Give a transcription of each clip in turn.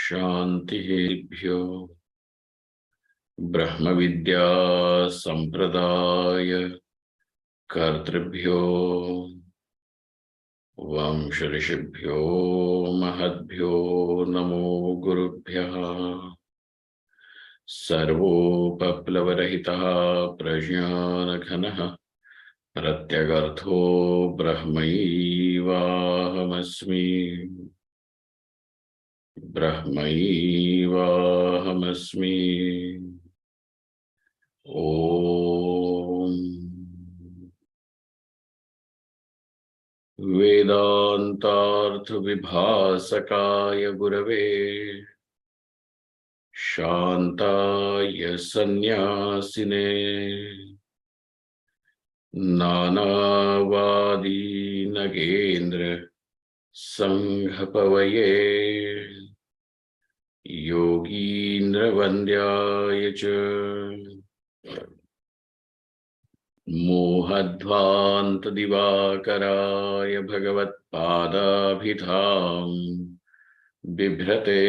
शान्तिभ्यो ब्रह्म विद्या संप्रदाय कर्तृभ्यो वंश ऋषिभ्यो महद्भ्यो नमो गुरुभ्यः। सर्वोपप्लवरहितः प्रज्ञानघनः प्रत्यगर्थो ब्रह्मैवाहमस्मि। ब्रह्मैवाहमस्मि। ओम वेदांतार्थ विभासकाय गुरवे शांताय सन्यासिने नानावादी नगेन्द्र संघपवये योगीन्द्र वन्द्याय च मोहध्वांत दिवाकराय भगवत्पादाभिधां बिभ्रते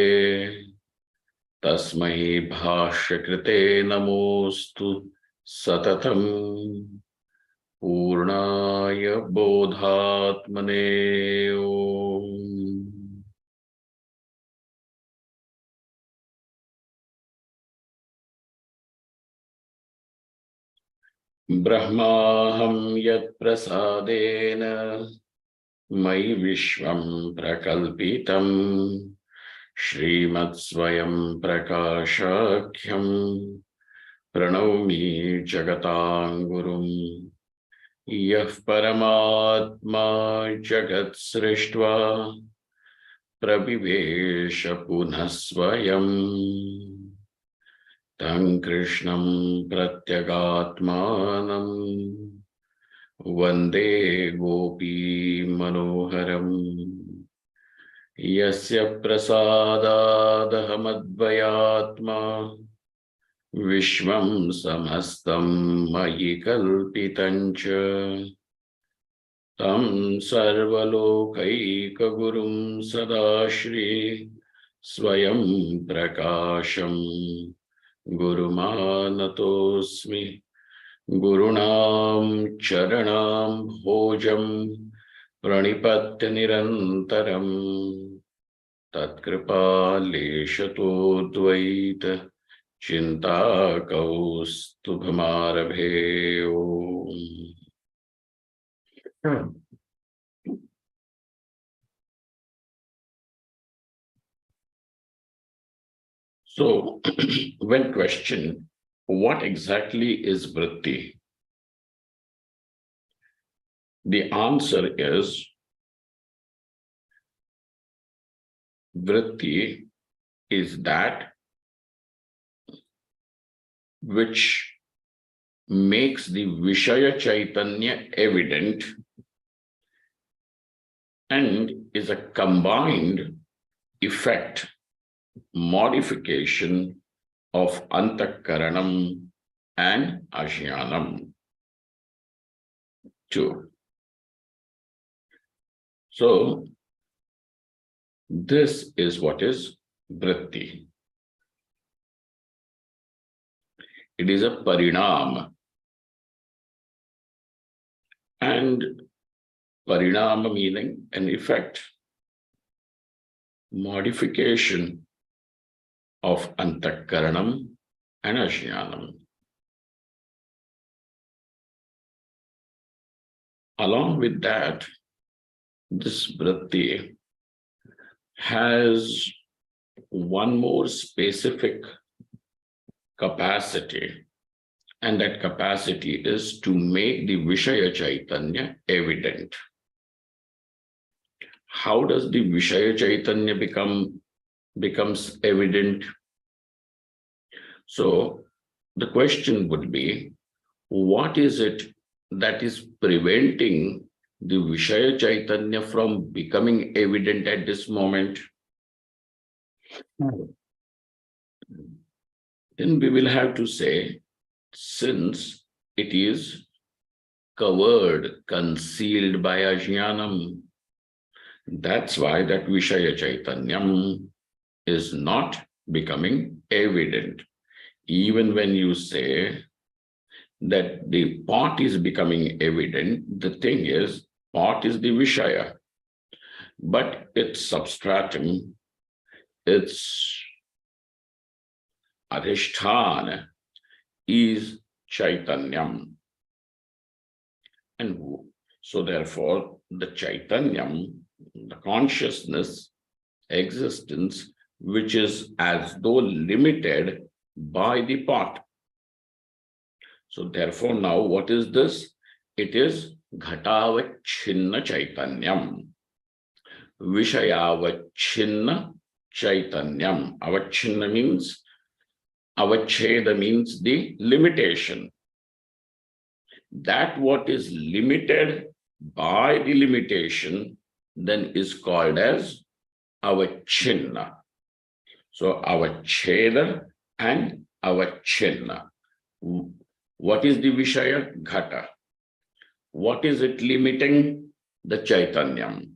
तस्मै भाष्यकृते नमोस्तु सततं पूर्णाय बोधात्मने। ओम ब्रह्माहं यत्प्रसादेन मयि विश्वं प्रकल्पितं श्रीमत्स्वयं प्रकाशाख्यं प्रणौमि जगतां गुरुं। यः परमात्मा जगत्सृष्ट्वा प्रविवेश पुनः स्वयं तं कृष्णं प्रत्यगात्मानं वन्दे गोपीमनोहरम्। यस्य प्रसादादहमद्वयात्मा विश्वं समस्तं मयि कल्पितं च तं सर्वलोकैकगुरुं सदाश्री स्वयं प्रकाशं गुरुमानतोऽस्मि। गुरूणां चरणां भोजं प्रणिपत्य निरन्तरं तत्कृपालेशतोऽद्वैत चिन्ताकौस्तुभमारभे। ओम So, when questioned, what exactly is vritti? The answer is, vritti is that which makes the Vishaya Chaitanya evident and is a combined effect, modification of antakaranam and ajnanam too. So, this is what is vritti. It is a parinama. And parinama meaning an effect, modification of antakaranam and ajnanam. Along with that, this vritti has one more specific capacity, and that capacity is to make the Vishaya Chaitanya evident. How does the Vishaya Chaitanya becomes evident? So the question would be, what is it that is preventing the Vishaya Chaitanya from becoming evident at this moment? Then we will have to say, since it is covered, concealed by ajnanam, that's why that Vishaya Chaitanyam is not becoming evident. Even when you say that the pot is becoming evident, the thing is, pot is the Vishaya, but its substratum, its adhishthana is Chaitanyam. And so therefore, the Chaitanyam, the consciousness, existence, which is as though limited by the pot. So therefore, now what is this? It is Ghatavachinna Chaitanyam, Vishayavachinna Chaitanyam. Avachinna means, avacheda means the limitation. That what is limited by the limitation then is called as avachinna. So avacheda and avachinna. What is the Vishaya? Ghata. What is it limiting? The Chaitanyam.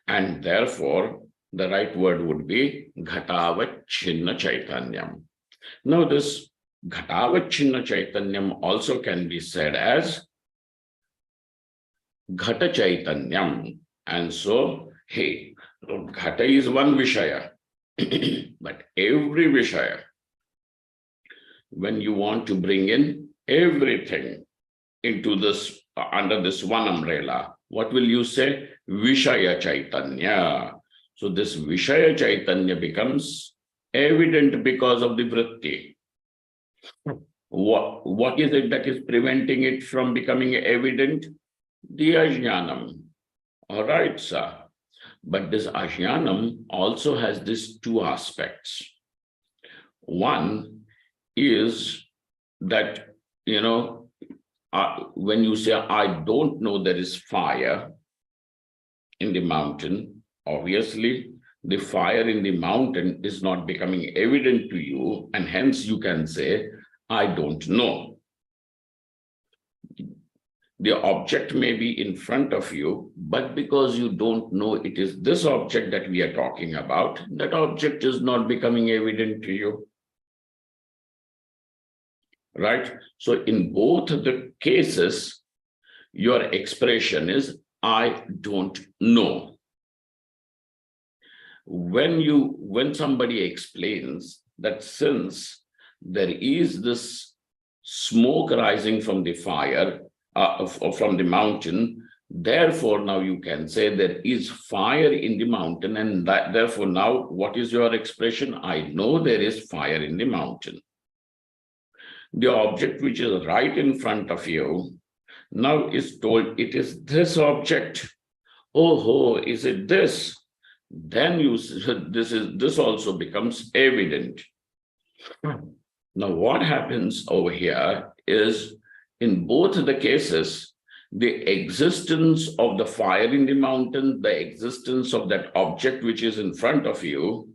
And therefore, the right word would be Ghatavachinna Chaitanyam. Now, this Ghatavachinna Chaitanyam also can be said as Ghata Chaitanyam. And so, hey, Ghata is one Vishaya, but every Vishaya, when you want to bring in everything into this, under this one umbrella, what will you say? Vishaya Chaitanya. So this Vishaya Chaitanya becomes evident because of the vritti. What is it that is preventing it from becoming evident? The ajnanam. All right, sir. But this ajnanam also has these two aspects. One is that, when you say, I don't know there is fire in the mountain, obviously, the fire in the mountain is not becoming evident to you, and hence you can say, I don't know. The object may be in front of you, but because you don't know it is this object that we are talking about, that object is not becoming evident to you. Right? So in both the cases, your expression is, I don't know. When somebody explains that since there is this smoke rising from the fire, from the mountain, therefore now you can say there is fire in the mountain, and therefore now what is your expression? I know there is fire in the mountain. The object which is right in front of you now is told it is this object. Oh, is it this? Then this also becomes evident. Now what happens over here is, in both the cases, the existence of the fire in the mountain, the existence of that object which is in front of you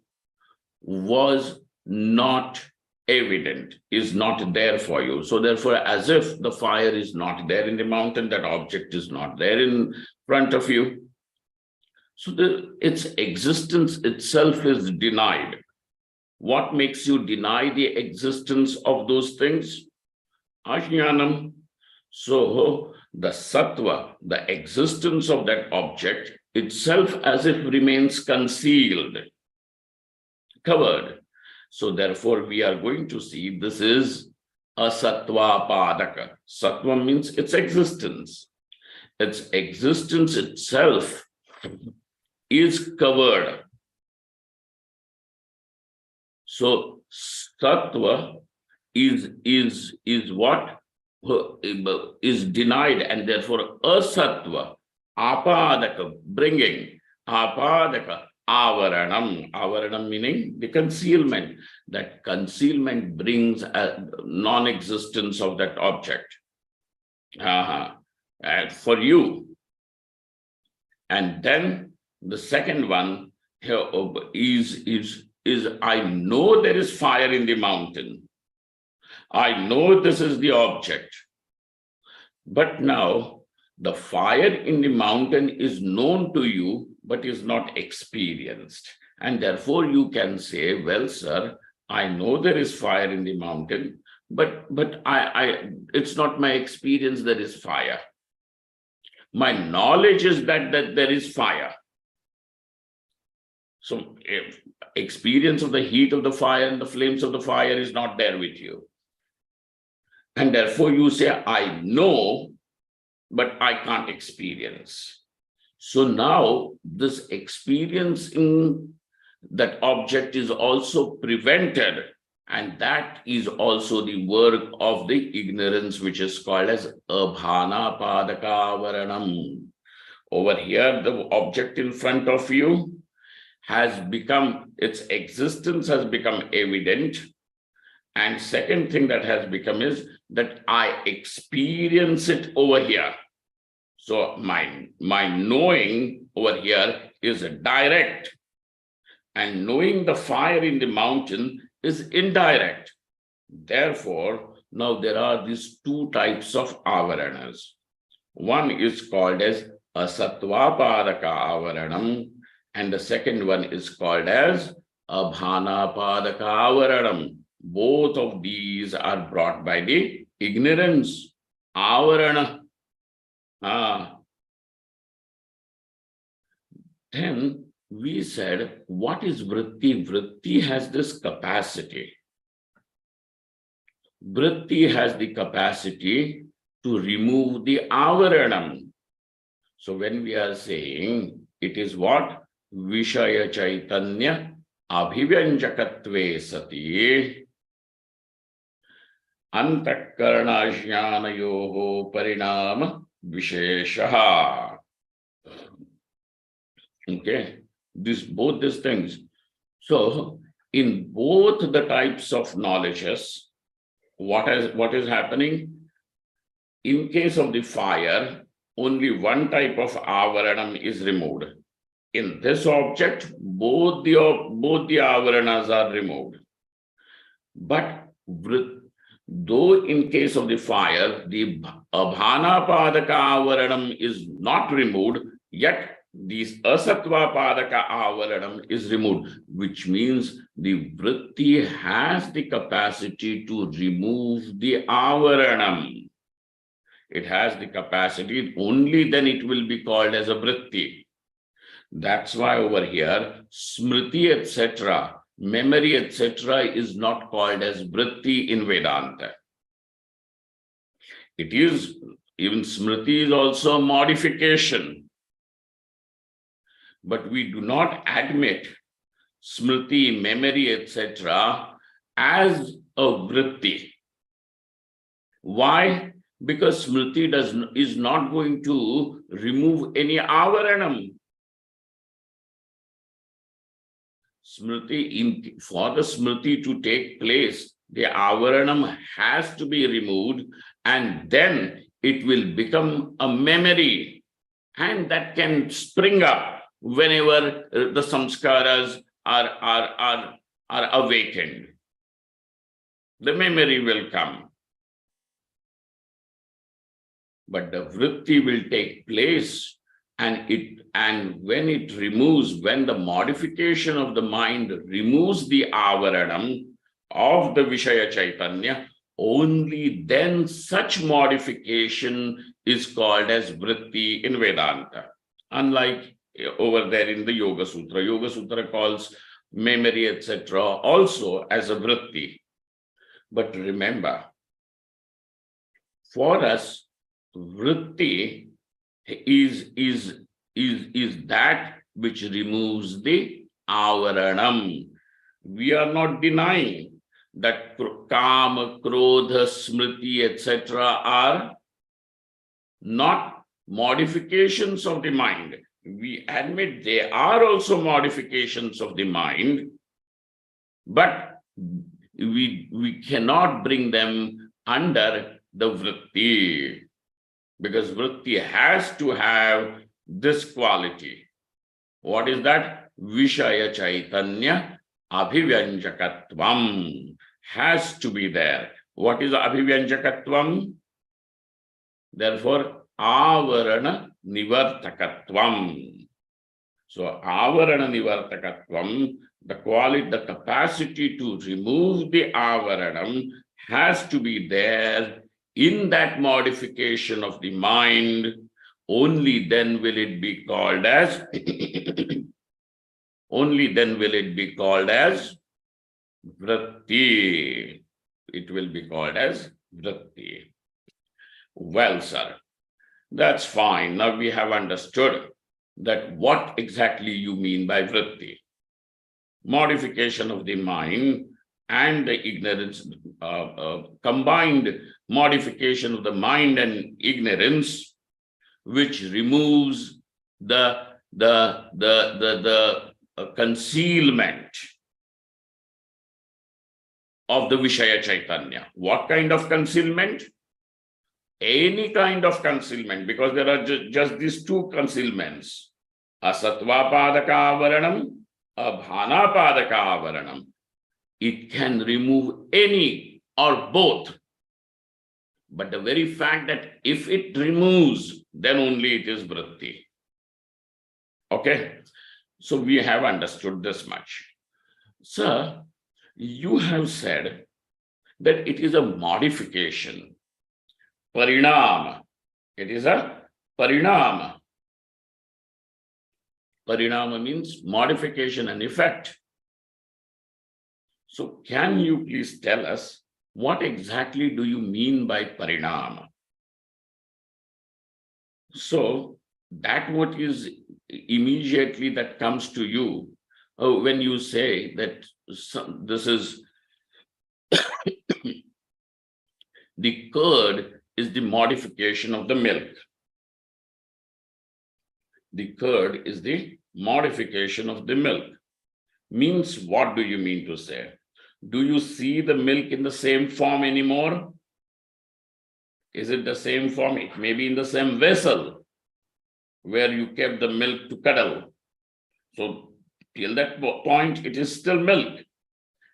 was not evident, is not there for you. So therefore, as if the fire is not there in the mountain, that object is not there in front of you. So its existence itself is denied. What makes you deny the existence of those things? Ajnanam. So the sattva, the existence of that object itself as if remains concealed, covered. So therefore we are going to see this is a sattva padaka. Sattva means its existence. Its existence itself is covered. So sattva is what? Is denied, and therefore asattva, apadaka, bringing, apadaka, avaranam. Avaranam meaning the concealment. That concealment brings a non-existence of that object for you. And then the second one here is I know there is fire in the mountain. I know this is the object. But now the fire in the mountain is known to you, but is not experienced. And therefore you can say, well, sir, I know there is fire in the mountain, but it's not my experience there is fire. My knowledge is that there is fire. So if experience of the heat of the fire and the flames of the fire is not there with you. And therefore you say, I know, but I can't experience. So now this experience in that object is also prevented, and that is also the work of the ignorance, which is called as abhana padakavaranam. Over here, the object in front of you has become, its existence has become evident. And second thing that has become is that I experience it over here. So my knowing over here is direct, and knowing the fire in the mountain is indirect. Therefore, now there are these two types of avaranas. One is called as asatvapadaka avaranam, and the second one is called as abhanapadaka avaranam. Both of these are brought by the ignorance. Avarana. Then we said, what is vritti? Vritti has this capacity. Vritti has the capacity to remove the avaranam. So when we are saying it is what? Vishaya Chaitanya Abhivyanjakatve Sati Antakarana Jnanayoho Parinama Visheshaha. Okay, both these things. So in both the types of knowledges, what is happening? In case of the fire, only one type of avaranam is removed. In this object, both the avaranas are removed. But though in case of the fire, the abhana padaka avaranam is not removed, yet this asatva padaka avaranam is removed, which means the vritti has the capacity to remove the avaranam. It has the capacity, only then it will be called as a vritti. That's why over here, smriti, etc., memory, etc., is not called as vritti in Vedanta. It is, even smriti is also a modification. But we do not admit smriti, memory, etc., as a vritti. Why? Because smriti is not going to remove any avaranam. Smriti, for the smriti to take place, the avaranam has to be removed, and then it will become a memory, and that can spring up whenever the samskaras are awakened. The memory will come. But the vritti will take place, and when it removes, when the modification of the mind removes the avaranam of the Vishaya Chaitanya, only then such modification is called as vritti in Vedanta. Unlike over there in the Yoga Sutra. Yoga Sutra calls memory, etc., also as a vritti. But remember, for us, vritti is that which removes the avaranam. We are not denying that kama, krodha, smriti, etc. are not modifications of the mind. We admit they are also modifications of the mind, but we cannot bring them under the vritti, because vritti has to have this quality. What is that? Vishaya Chaitanya Abhivyanjakatvam has to be there. What is Abhivyanjakatvam? Therefore, avarana nivartakatvam. So avarana nivartakatvam, the quality, the capacity to remove the avaranam has to be there in that modification of the mind. Only then will it be called as only then will it be called as vritti. It will be called as vritti. Well, sir, that's fine. Now we have understood that what exactly you mean by vritti. Modification of the mind and the ignorance, combined modification of the mind and ignorance, which removes the concealment of the Vishaya Chaitanya. What kind of concealment? Any kind of concealment, because there are just these two concealments: asatva padaka avaranam, abhana padaka avaranam. It can remove any or both. But the very fact that if it removes, then only it is vritti. Okay? So we have understood this much. Sir, you have said that it is a modification. Parinama. It is a parinama. Parinama means modification and effect. So can you please tell us what exactly do you mean by parinama? So that what is immediately that comes to you when you say that this is the curd is the modification of the milk. The curd is the modification of the milk. Means, what do you mean to say? Do you see the milk in the same form anymore? Is it the same form? It may be in the same vessel where you kept the milk to cuddle. So till that point, it is still milk.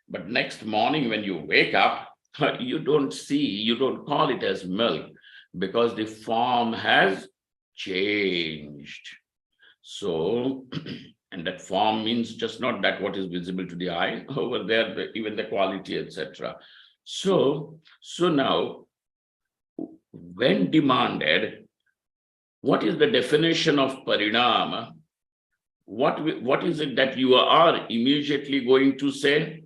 But next morning when you wake up, you don't call it as milk because the form has changed. So, and that form means just not that what is visible to the eye, over there, even the quality, etc. So now, when demanded, what is the definition of parinama? What is it that you are immediately going to say?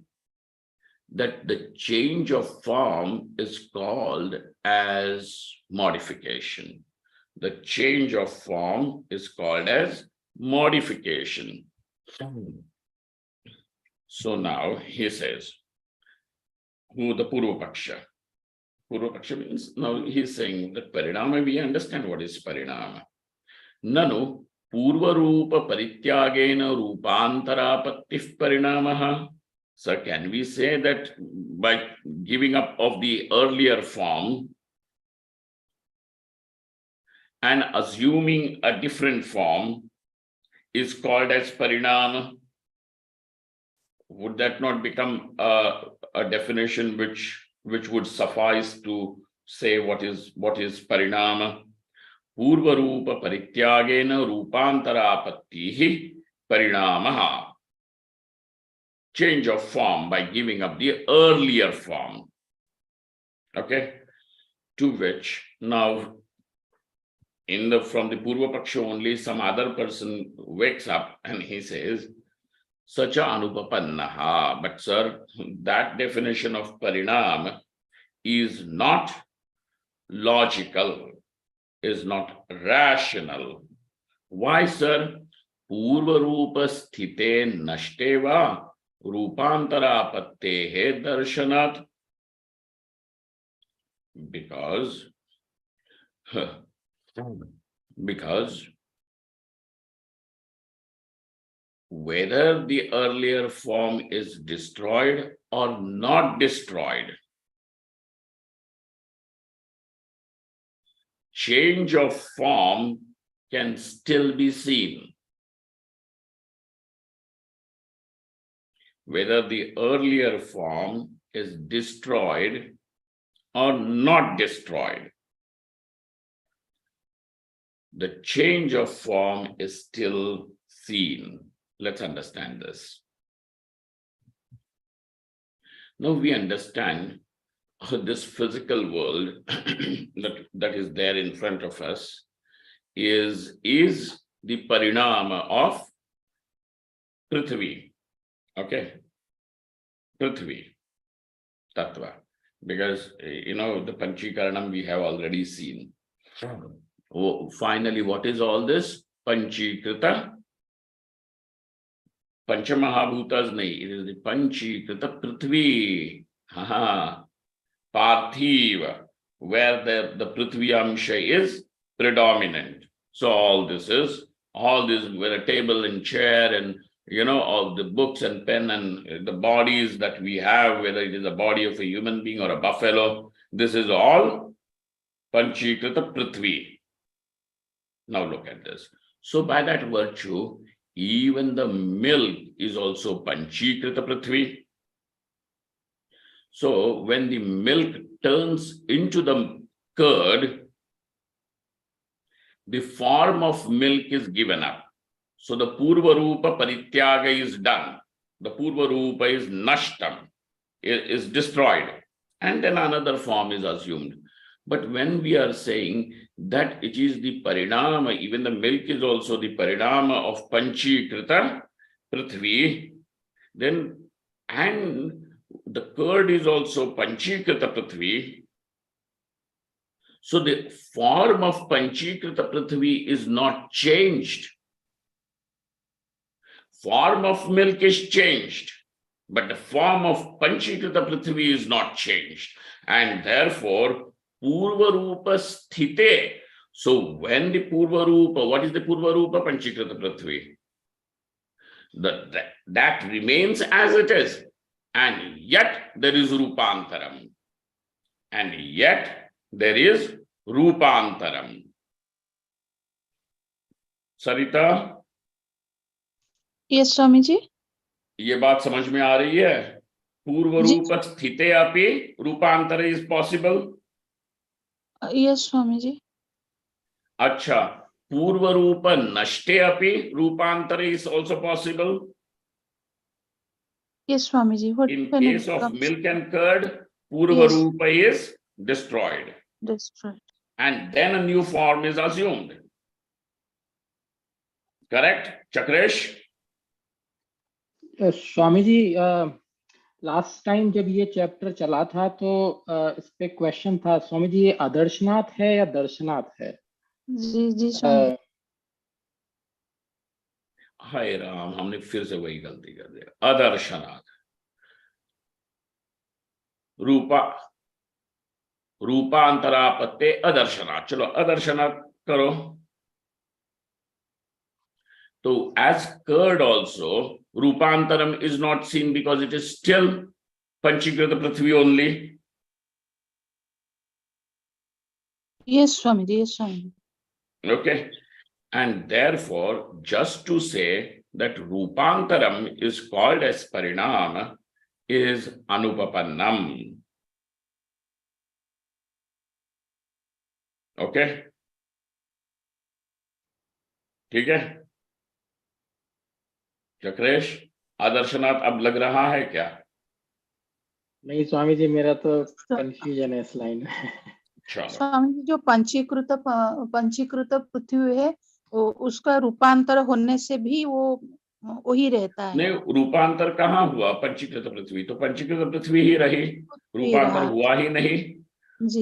That the change of form is called as modification. The change of form is called as modification. So now he says, who the Purvapaksha? Purvapaksha means, now he's saying that parinama, we understand what is parinama. Nanu purva rupa parityagena rupantarapattif parinamaha. So can we say that by giving up of the earlier form and assuming a different form is called as parinama? Would that not become a definition which would suffice to say what is parinama? Purva rupa parityagena rupantarapattihi parinamaha. Change of form by giving up the earlier form. Okay, to which now from the Purvapaksha only, some other person wakes up and he says, Sacha anupapannaha. But sir, that definition of parinam is not logical, is not rational. Why, sir? Purva rupa sthite nashteva rupantarapattehe darshanat. Because whether the earlier form is destroyed or not destroyed, change of form can still be seen. Whether the earlier form is destroyed or not destroyed, the change of form is still seen. Let's understand this. Now we understand this physical world that is there in front of us is the parinama of Prithvi. Okay, Prithvi, Tattva. Because, the Panchikaranam we have already seen. Oh, finally, what is all this? Panchikrita. Panchamahabhutas nahi. It is the Panchikrita Prithvi. Parthiva, where the Prithvi Amsha is predominant. So all this, where a table and chair and all the books and pen and the bodies that we have, whether it is a body of a human being or a buffalo, this is all Panchikrita Prithvi. Now look at this. So by that virtue, even the milk is also Panchikrita Prithvi. So when the milk turns into the curd, the form of milk is given up. So the Purva Rupa Parityaga is done. The Purva Rupa is nashtam, is destroyed. And then another form is assumed. But when we are saying that it is the parinama, even the milk is also the parinama of Panchikrita Prithvi, then, and the curd is also Panchikrita Prithvi. So the form of Panchikrita Prithvi is not changed. Form of milk is changed, but the form of Panchikrita Prithvi is not changed. And therefore, Purva Rupa Sthite. So when the Purva Rupa, what is the Purva Rupa? Panchikrita Prithvi. That remains as it is. And yet there is Rupantaram. And yet there is Rupantaram. Sarita? Yes, Swamiji. ये बात समझ में आ रही है? पूर्व रूप स्थिते अपि रूपांतर is possible? Yes, Swamiji. अच्छा, पूर्व रूप नष्टे अपि रूपांतर is also possible? Yes, Swamiji. In case of milk and curd, Purva Rupa is destroyed. And then a new form is assumed. Correct, Chakresh? Swami ji, last time जब ये चैप्टर चला था तो इस पे क्वेश्चन था स्वामी जी, ये आदर्शनाथ है या दर्शनाथ है? जी स्वामी। हाय राम, हमने फिर से वही गलती कर दिया। अदर्शनाथ, रूपांतरापत्ते अदर्शनाथ। चलो अदर्शनाथ करो। So as curd also, Rupantaram is not seen because it is still Panchikrita Prithvi only. Yes, Swami. Yes, Swami. Okay. And therefore, just to say that Rupantaram is called as Parinam is Anupapannam. Okay. ठीक है? चक्रेश, आदर्शनाथ अब लग रहा है क्या? नहीं स्वामी जी, मेरा तो कंफ्यूजन है इस लाइन में। स्वामी जी, जो पंचीकृत पृथ्वी है उसका रूपांतर होने से भी वो वही रहता है। नहीं, रूपांतर कहाँ हुआ? पंचीकृत पृथ्वी तो पंचीकृत पृथ्वी ही रही, रूपांतर हुआ ही नहीं।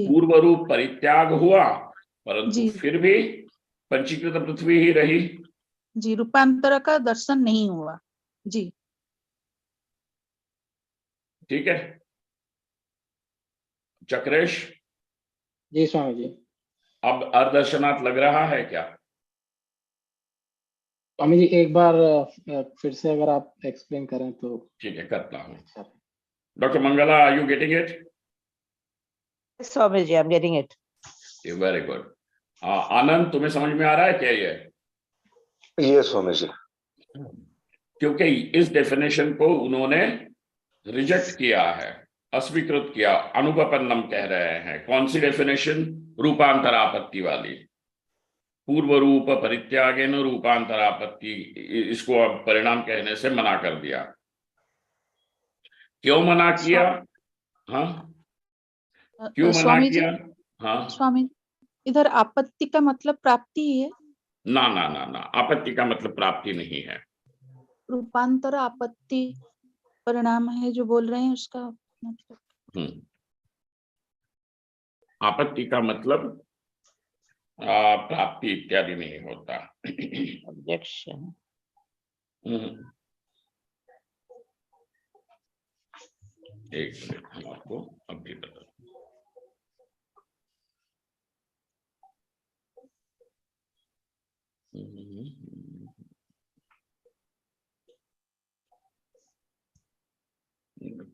पूर्व रूप परित्याग हुआ, परंतु फिर भी पंचीकृत पृथ्वी ही रही। जी, रूपांतर का दर्शन नहीं हुआ। जी ठीक है चक्रेश? जी स्वामी जी। अब अर्दर्शनाथ लग रहा है क्या? स्वामी जी एक बार फिर से अगर आप एक्सप्लेन करें तो। ठीक है, करता हूँ। Doctor Mangala, are you getting it? Swami ji, I am getting it. Very good. Anand, तुम्हें समझ में आ रहा है क्या ये? ये स्वामी जी, क्योंकि इस डेफिनेशन को उन्होंने रिजेक्ट किया है, अस्वीकृत किया, अनुपपन्नम कह रहे हैं। कौन सी डेफिनेशन? रूपांतरापत्ति वाली। पूर्व रूप परित्यागेन रूपांतरापत्ति, इसको अब परिणाम कहने से मना कर दिया। क्यों मना किया? हाँ, क्यों मना स्वामी जी, किया? हाँ, स्वामी इधर आपत्ति का मतलब प्राप्ति ही है। ना ना ना ना, आपत्ति का मतलब प्राप्ति नहीं है। रूपांतर आपत्ति परिणाम है जो बोल रहे हैं, उसका मतलब आपत्ति का मतलब प्राप्ति इत्यादि नहीं होता। Objection. एक मिनट, हम आपको अभी बता।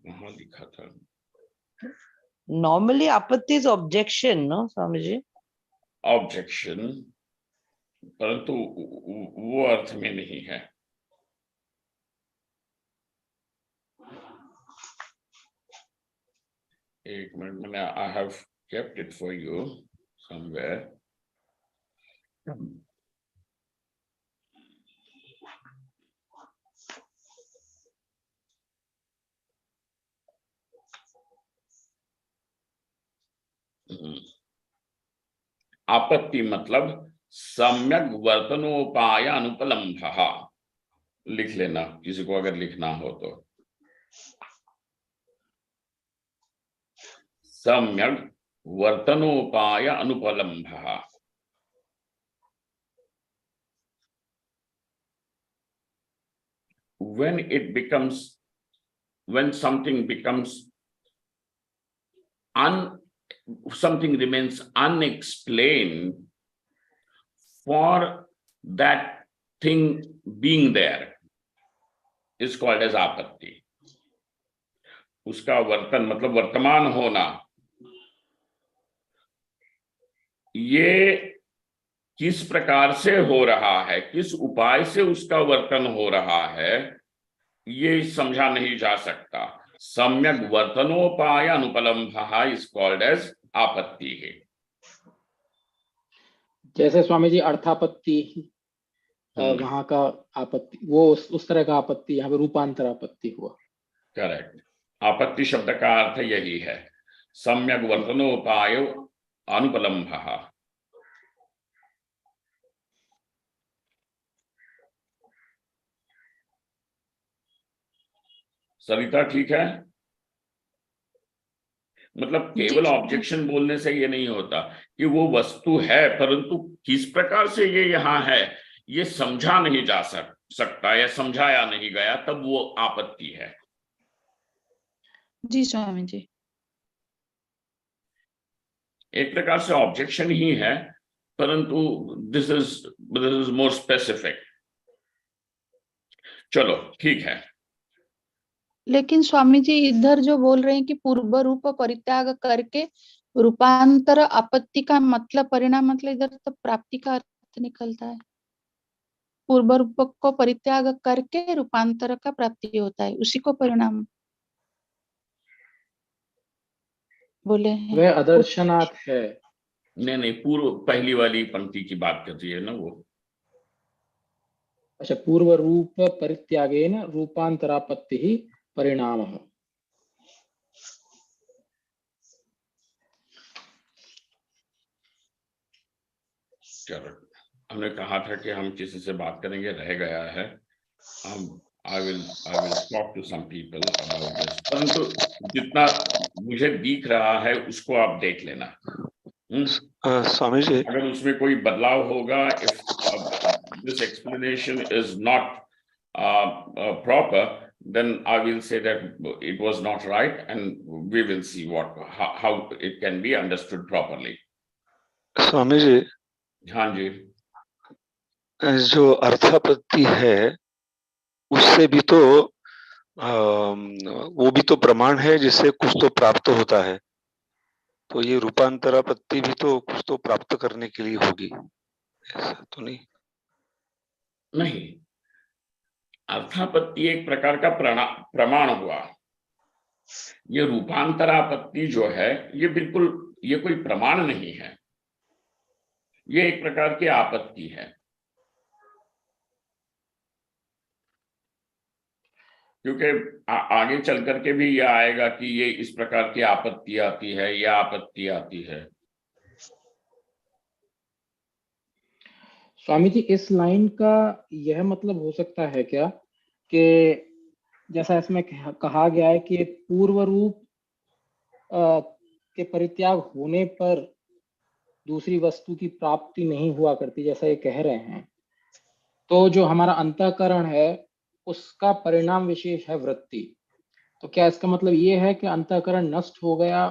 कहाँ लिखा था? Normally, apatti is objection, no, Swamiji? Objection, परंतु वो अर्थ में नहीं है। एक मिनट, मैंने I have kept it for you somewhere. आपत्ति मतलब सम्यक वर्तनोपाय अनुपलम्भः। लिख लेना किसी को अगर लिखना हो तो। सम्यक वर्तनोपाय अनुपलम्भः। when something becomes something remains unexplained for that thing being there is called as आपत्ति। उसका वर्तन मतलब वर्तमान होना, ये किस प्रकार से हो रहा है, किस उपाय से उसका वर्तन हो रहा है, ये समझा नहीं जा सकता। सम्यक वर्तनोपाय अनुपलम्भः इज कॉल्ड एज आपत्ति है। जैसे स्वामी जी अर्थापत्ति वहां का आपत्ति, वो उस तरह का आपत्ति यहाँ पे रूपांतर आपत्ति हुआ। करेक्ट, आपत्ति शब्द का अर्थ यही है, सम्यक वर्तनोपाय अनुपलम्भः। सरिता ठीक है? मतलब केवल ऑब्जेक्शन बोलने से ये नहीं होता कि वो वस्तु है, परंतु किस प्रकार से ये यहाँ है ये समझा नहीं जा सकता या समझाया नहीं गया, तब वो आपत्ति है। जी स्वामी जी। एक प्रकार से ऑब्जेक्शन ही है, परंतु दिस इज मोर स्पेसिफिक। चलो ठीक है। लेकिन स्वामी जी इधर जो बोल रहे हैं कि पूर्व रूप परित्याग करके रूपांतर आपत्ति का मतलब परिणाम, मतलब इधर तो प्राप्ति का अर्थ निकलता है। पूर्व रूप को परित्याग करके रूपांतर का प्राप्ति होता है, उसी को परिणाम बोले हैं। वह अदर्शनात् है। नहीं, पूर्व पहली वाली पंक्ति की बात कर रही है ना वो। अच्छा, पूर्व रूप परित्यागेन रूपांतरापत्ति ही परिणामः। हमने कहा था कि हम किसी से बात करेंगे, रह गया है। I will talk to some people about this, परंतु जितना मुझे दिख रहा है उसको आप देख लेना। स्वामी जी, अगर उसमें कोई बदलाव होगा, if this explanation is not proper, then I will say that it was not right, and we will see how it can be understood properly. Swami ji, हाँ जी, जो अर्थापत्ति है उससे भी तो वो भी तो प्रमाण है जिससे कुछ तो प्राप्त होता है, तो ये रूपांतरापत्ति भी तो कुछ तो प्राप्त करने के लिए होगी, ऐसा तो नहीं? नहीं, अर्थापत्ति एक प्रकार का प्रमाण हुआ। ये रूपांतरापत्ति जो है ये बिल्कुल, ये कोई प्रमाण नहीं है। ये एक प्रकार की आपत्ति है, क्योंकि आगे चल करके भी ये आएगा कि ये इस प्रकार की आपत्ति आती है या आपत्ति आती है। स्वामी जी, इस लाइन का यह मतलब हो सकता है क्या कि जैसा इसमें कहा गया है कि पूर्व रूप के परित्याग होने पर दूसरी वस्तु की प्राप्ति नहीं हुआ करती, जैसा ये कह रहे हैं, तो जो हमारा अंतःकरण है उसका परिणाम विशेष है वृत्ति। तो क्या इसका मतलब ये है कि अंतःकरण नष्ट हो गया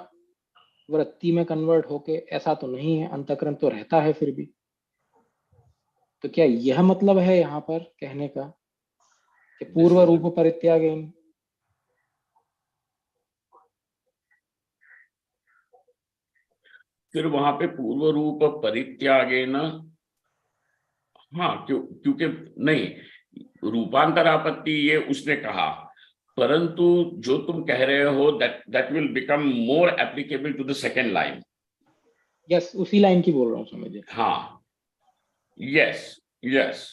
वृत्ति में कन्वर्ट होके? ऐसा तो नहीं है, अंतःकरण तो रहता है फिर भी। तो क्या यह मतलब है यहाँ पर कहने का कि पूर्व रूप परित्यागेन? फिर वहां पे पूर्व रूप परित्यागेन, हाँ, क्योंकि नहीं, रूपांतर आपत्ति ये उसने कहा, परंतु जो तुम कह रहे हो that will become more applicable to the second line. Yes, उसी लाइन की बोल रहा हूँ समझिए। हाँ, यस यस,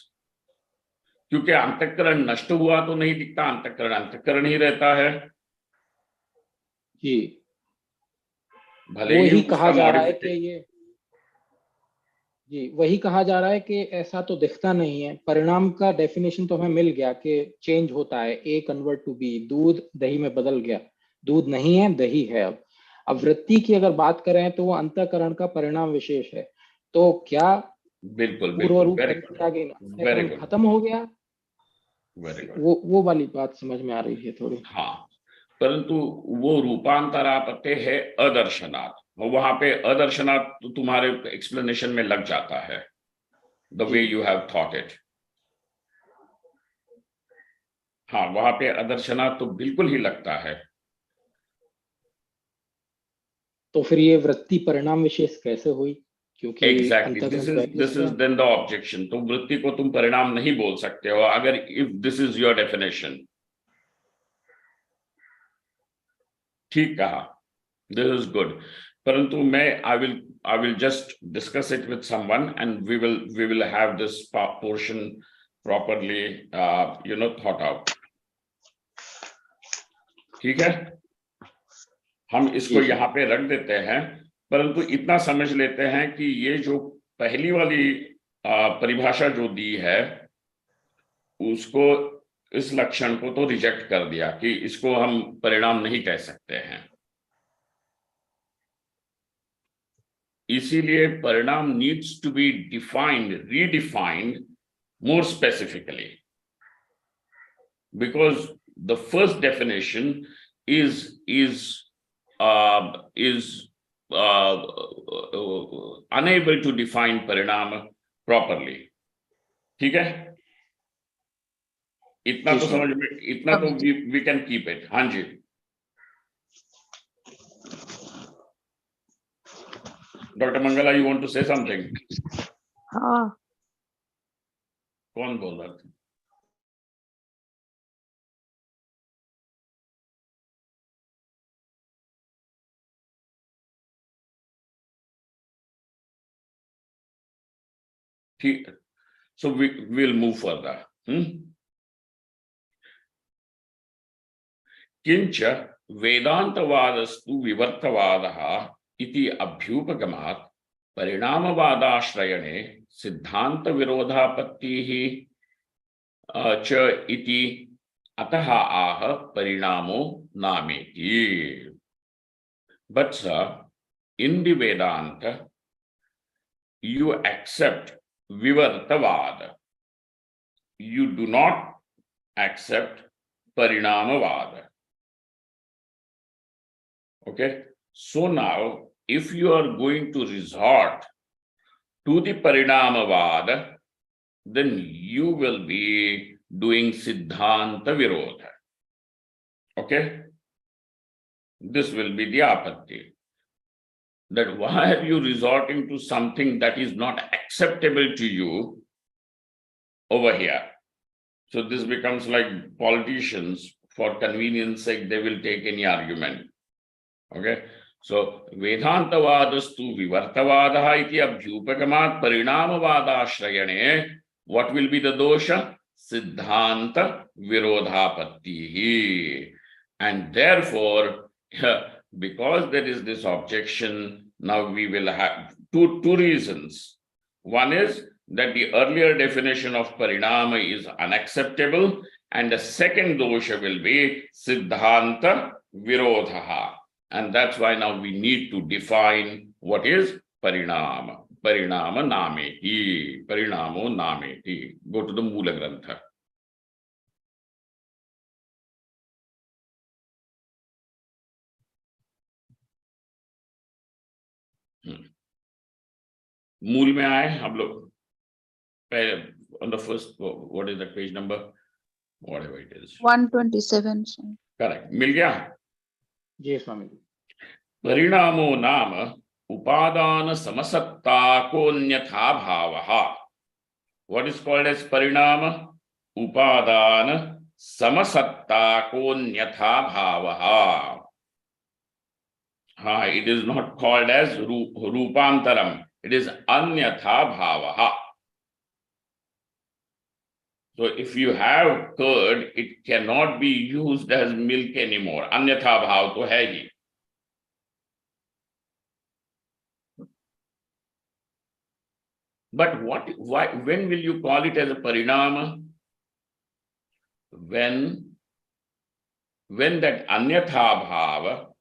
क्योंकि अंतःकरण नष्ट हुआ तो नहीं दिखता, अंतःकरण अंतःकरण ही रहता है। जी, भले वो ही ही कहा उसका जा रहा है कि मॉडिफिकेशन, ये, जी वही कहा जा रहा है कि ऐसा तो दिखता नहीं है। परिणाम का डेफिनेशन तो हमें मिल गया कि चेंज होता है, ए कन्वर्ट टू बी, दूध दही में बदल गया, दूध नहीं है दही है। अब वृत्ति की अगर बात करें तो वो अंतःकरण का परिणाम विशेष है। तो क्या बिल्कुल पूर्व बिल्कुल, रूप वेरी गुड, परित्यागेन वेरी अंतःकरण गुड, खत्म हो गया? Very good. वो वाली बात समझ में आ रही है थोड़ी। हाँ, परंतु वो रूपांतरापत्य है अदर्शनात्, वहां पे अदर्शनात् तो तुम्हारे एक्सप्लेनेशन में लग जाता है, the way you have thought it. हाँ, वहां पे अदर्शनात् तो बिल्कुल ही लगता है। तो फिर ये वृत्ति परिणाम विशेष कैसे हुई? क्योंकि एग्जैक्टली, अंतःकरण तो दिस इज है। Then the objection. तो वृत्ति को तुम परिणाम नहीं बोल सकते हो अगर, if this is your definition. ठीक कहा, दिस इज गुड, परंतु मैं I will just discuss it with someone and we will have this portion properly thought out. ठीक है, हम इसको यहाँ पे रख देते हैं, परंतु इतना समझ लेते हैं कि ये जो पहली वाली परिभाषा जो दी है उसको, इस लक्षण को तो रिजेक्ट कर दिया कि इसको हम परिणाम नहीं कह सकते हैं। इसीलिए परिणाम needs to be defined, redefined more specifically, because the first definition is unable to define parinam properly. ठीक है, इतना तो समझ में, इतना तो we can keep it। हाँ जी, doctor Mangala, you want to say something? हाँ, कौन बोल रहा था? ठीक, so we'll move further. किंच वेदांतवादस्तु विवर्तवादः इति अभ्युपगमात् परिणामवादाश्रयणे सिद्धांत विरोधापत्तिः च इति अतः आह परिणामो नामेति। But sir, in the Vedanta, you accept vivartavad. You do not accept parinamavad. Okay, so now if you are going to resort to the parinamavad, then you will be doing siddhanta virodha. Okay, this will be the apatti. That why are you resorting to something that is not acceptable to you over here? So this becomes like politicians, for convenience sake, they will take any argument. Okay, So Vedantavadastu Vivartavadaha iti abhyupagamat Parinamavadashrayane. What will be the dosha? Siddhanta Virodhapattihi. And therefore, because there is this objection, now we will have two reasons. One is that the earlier definition of Parinama is unacceptable, and the second dosha will be Siddhanta Virodhaha. And that's why now we need to define what is Parinama. Parinama nameti. Parinamo nameti. Go to the Mula Grantha. मूल में आए हम लोग on the first, what is that page number? Whatever it is. 127. Correct. मिल गया? जी स्वामी जी। परिणामो नाम उपादान समसत्ता कोन्यथा भावः. What is called as parinama? Upadana samasatta konyatha bhavaha. It is not called as rupantaram. It is anyatha bhavaha. So if you have curd, it cannot be used as milk anymore. Anyatha bhav to hai hi. But when will you call it as a parinama? When that anyatha bhava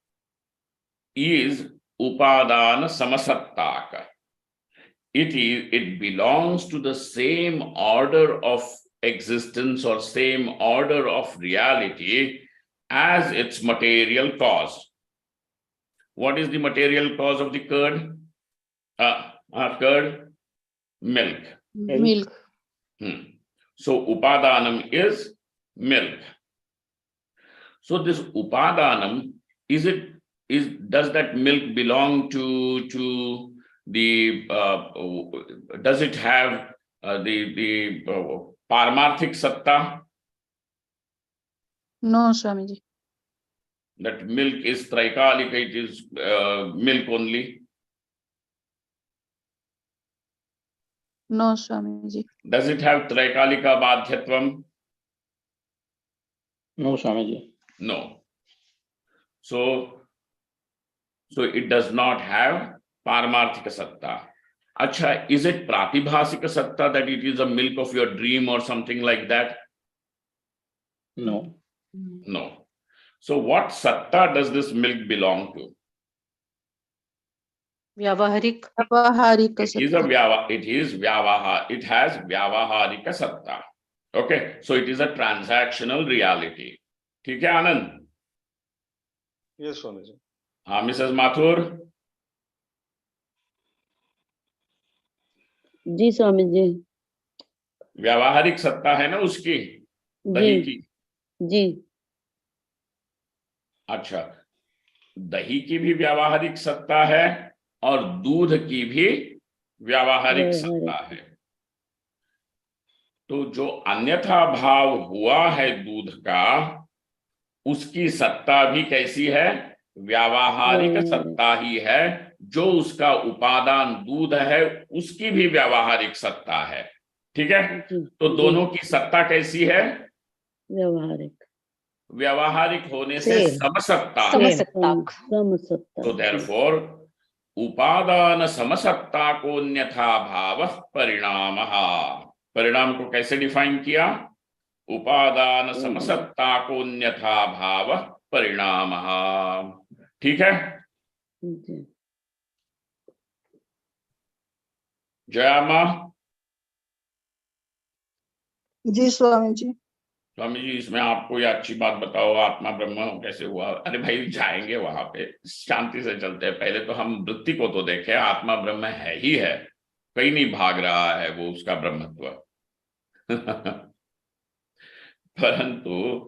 is upadana samasattaka. It belongs to the same order of existence or same order of reality as its material cause. What is the material cause of the curd? Curd? Milk. Milk. So upadanam is milk. So this upadanam, does that milk belong to the does it have the paramarthik satta? No, Swamiji. That milk is traikalika, it is milk only. No, Swamiji. Does it have traikalika badhyatvam? No, Swami ji. No. So it does not have paramarthika satta. Acha, is it pratibhasika satta, that it is a milk of your dream or something like that? No. No. So what satta does this milk belong to? Vyavaharik. Vyavaharika It has vyavaharika satta. Okay, so it is a transactional reality. ठीक है आनंद? Yes, Swami ji. हाँ, Mrs. Mathur? जी स्वामी जी। व्यावहारिक सत्ता है ना उसकी, दही की? जी। अच्छा, दही की भी व्यावहारिक सत्ता है और दूध की भी व्यावहारिक सत्ता है। तो जो अन्यथा भाव हुआ है दूध का, उसकी सत्ता भी कैसी है? व्यावहारिक सत्ता ही है। जो उसका उपादान दूध है, उसकी भी व्यावहारिक सत्ता है। ठीक है? तो दोनों की सत्ता कैसी है? व्यावहारिक होने से समसत्ता। तो देयरफॉर उपादान समसत्ता को अन्यथा भाव परिणामः। परिणाम को कैसे डिफाइन किया? उपादान समसत्ता को अन्यथा भाव परिणामः। ठीक है? जयामा? जी स्वामी जी। स्वामी जी, इसमें आपको ये अच्छी बात बताओ, आत्मा ब्रह्म कैसे हुआ? अरे भाई, जाएंगे वहां पे, शांति से चलते हैं। पहले तो हम वृत्ति को तो देखें। आत्मा ब्रह्म है ही है, कहीं नहीं भाग रहा है वो, उसका ब्रह्मत्व। परंतु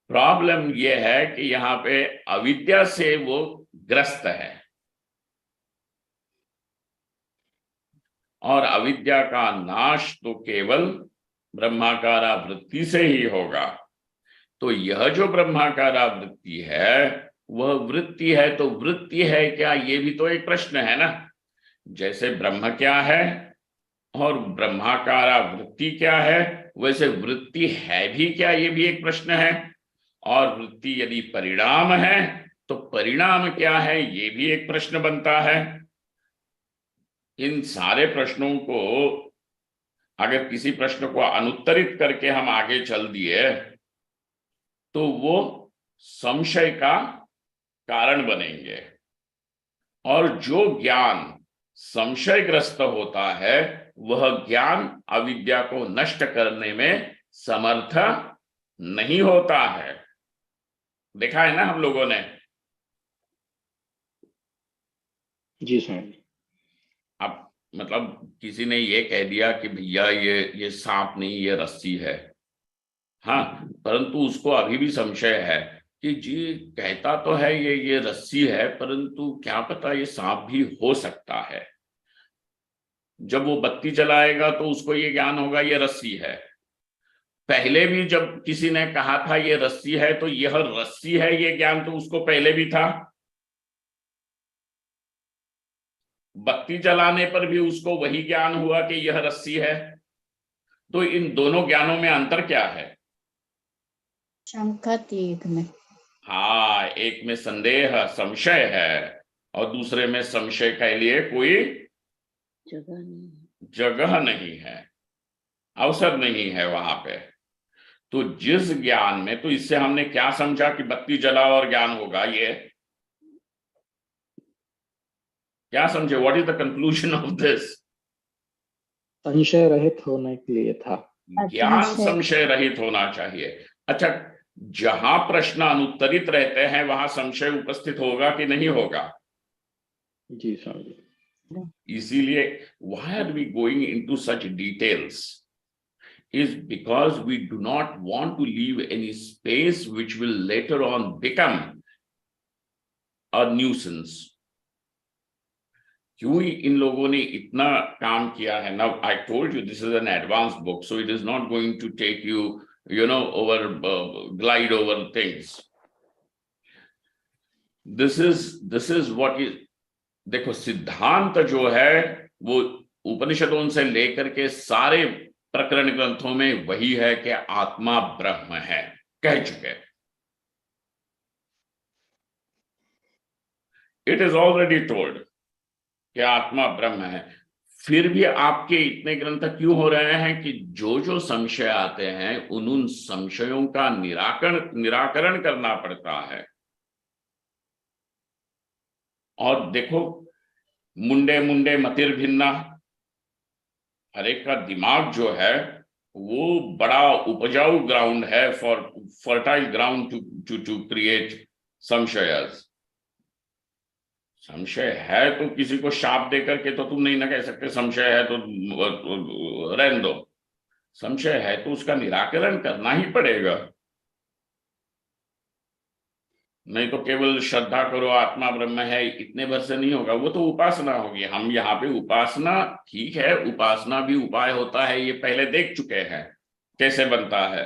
प्रॉब्लम ये है कि यहाँ पे अविद्या से वो ग्रस्त है, और अविद्या का नाश तो केवल ब्रह्माकारा वृत्ति से ही होगा। तो यह जो ब्रह्माकारा वृत्ति है, वह वृत्ति है, तो वृत्ति है क्या, ये भी तो एक प्रश्न है ना। जैसे ब्रह्म क्या है और ब्रह्माकारा वृत्ति क्या है, वैसे वृत्ति है भी क्या, ये भी एक प्रश्न है। और वृत्ति यदि परिणाम है तो परिणाम क्या है, ये भी एक प्रश्न बनता है। इन सारे प्रश्नों को, अगर किसी प्रश्न को अनुत्तरित करके हम आगे चल दिए तो वो संशय का कारण बनेंगे। और जो ज्ञान संशयग्रस्त होता है वह ज्ञान अविद्या को नष्ट करने में समर्थ नहीं होता है। देखा है ना हम लोगों ने। जी स्वामी। अब मतलब किसी ने ये कह दिया कि भैया ये सांप नहीं, ये रस्सी है। हाँ, परंतु उसको अभी भी संशय है कि जी कहता तो है ये रस्सी है, परंतु क्या पता ये सांप भी हो सकता है। जब वो बत्ती जलाएगा तो उसको ये ज्ञान होगा ये रस्सी है। पहले भी जब किसी ने कहा था ये रस्सी है, तो यह रस्सी है ये ज्ञान तो उसको पहले भी था। बत्ती जलाने पर भी उसको वही ज्ञान हुआ कि यह रस्सी है। तो इन दोनों ज्ञानों में अंतर क्या है? शंका थी एक में। हाँ, एक में संदेह संशय है और दूसरे में संशय के लिए कोई जगह नहीं है, अवसर नहीं है वहां पे। तो जिस ज्ञान में, तो इससे हमने क्या समझा कि बत्ती जलाओ और ज्ञान होगा, ये क्या समझे? What is the conclusion of this? संशय रहित होने के लिए था। ज्ञान संशय रहित होना चाहिए। अच्छा, जहां प्रश्न अनुत्तरित रहते हैं वहां संशय उपस्थित होगा कि नहीं होगा? जी स्वामी। इसीलिए why are we going into such details is because we do not want to leave any space which will later on become a nuisance. क्यों इन लोगों ने इतना काम किया है? Now I told you this is an advanced book, so it is not going to take you, over glide over things. This is what is, देखो सिद्धांत जो है वो उपनिषदों से लेकर के सारे प्रकरण ग्रंथों में वही है कि आत्मा ब्रह्म है, कह चुके। इट इज ऑलरेडी टोल्ड कि आत्मा ब्रह्म है। फिर भी आपके इतने ग्रंथ क्यों हो रहे हैं कि जो संशय आते हैं उन संशयों का निराकरण करना पड़ता है। और देखो, मुंडे मुंडे मतिर भिन्ना, हर एक का दिमाग जो है वो बड़ा उपजाऊ ग्राउंड है, for fertile ground to create संशयस। संशय है तो किसी को शाप दे करके तो तुम नहीं ना कह सकते संशय है तो रहने दो। संशय है तो उसका निराकरण करना ही पड़ेगा। नहीं तो केवल श्रद्धा करो आत्मा ब्रह्म है, इतने भर से नहीं होगा, वो तो उपासना होगी। हम यहाँ पे उपासना, ठीक है, उपासना भी उपाय होता है, ये पहले देख चुके हैं कैसे बनता है।